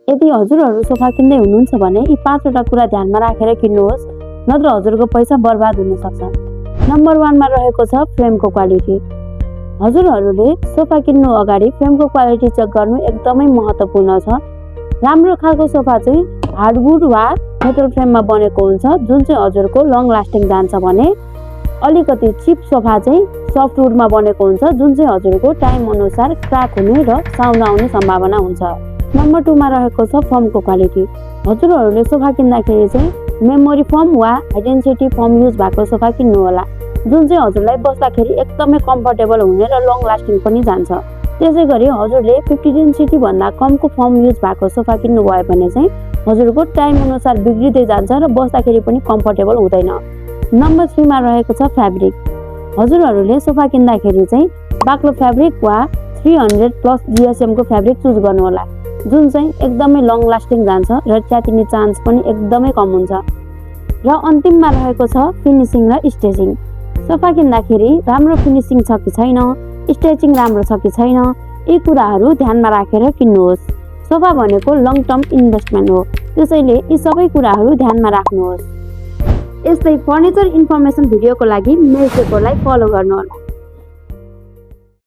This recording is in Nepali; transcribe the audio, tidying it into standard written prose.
यदि हजुरहरू सोफा किन्दै हुनुहुन्छ भने यी 5 वटा कुरा ध्यानमा राखेर किन्नुहोस्, नत्र हजुरको पैसा बर्बाद हुन सक्छ। नम्बर 1 मा रहेको छ फ्रेमको क्वालिटी। हजुरहरूले सोफा किन्नु अगाडि फ्रेमको क्वालिटी चेक गर्नु एकदमै महत्त्वपूर्ण छ। राम्रो खालको सोफा चाहिँ हार्डवुड वा मेटल फ्रेममा बनेको हुन्छ, जुन चाहिँ हजुरको लङ लास्टिङ जान्छ भने अलिकति चिप सोफा चाहिँ सफ्टवुडमा बनेको हुन्छ, जुन चाहिँ हजुरको टाइम अनुसार क्र्याक हुने र साउन्ड आउने सम्भावना हुन्छ। नम्बर 2 मा रहेको छ फर्मको क्वालिटी। हजुरहरूले सोफा किन्दाखेरि चाहिँ मेमोरी फर्म वा हाई डेन्सिटी फर्म युज भएको सोफा किन्नु होला, जुन चाहिँ हजुरलाई बस्दाखेरि एकदमै कम्फर्टेबल हुने र लङ लास्टिङ पनि जान्छ। त्यसै गरी हजुरले 50 डेन्सिटी भन्दा कमको फर्म युज भएको सोफा किन्नु भयो भने चाहिँ हजुरको टाइम अनुसार बिग्रिँदै जान्छ र बस्दाखेरि पनि कम्फर्टेबल हुँदैन। नम्बर 3 मा रहेको छ फ्याब्रिक। हजुरहरूले सोफा किन्दाखेरि चाहिँ बाक्लो फ्याब्रिक वा 300+ GSM को फ्याब्रिक चुज गर्नु होला, जुन चाहिँ एकदमै लङ लास्टिङ जान्छ र च्यातिने चान्स पनि एकदमै कम हुन्छ। र अन्तिममा रहेको छ फिनिसिङ र स्टेचिङ। सोफा किन्दाखेरि राम्रो फिनिसिङ छ कि छैन, स्टेचिङ राम्रो छ कि छैन, यी कुराहरू ध्यानमा राखेर किन्नुहोस्। सोफा भनेको लङ टर्म इन्भेस्टमेन्ट हो, त्यसैले यी सबै कुराहरू ध्यानमा राख्नुहोस्। यस्तै फर्निचर इन्फर्मेसन भिडियोको लागि मेरो पेजलाई फलो गर्नुहोला।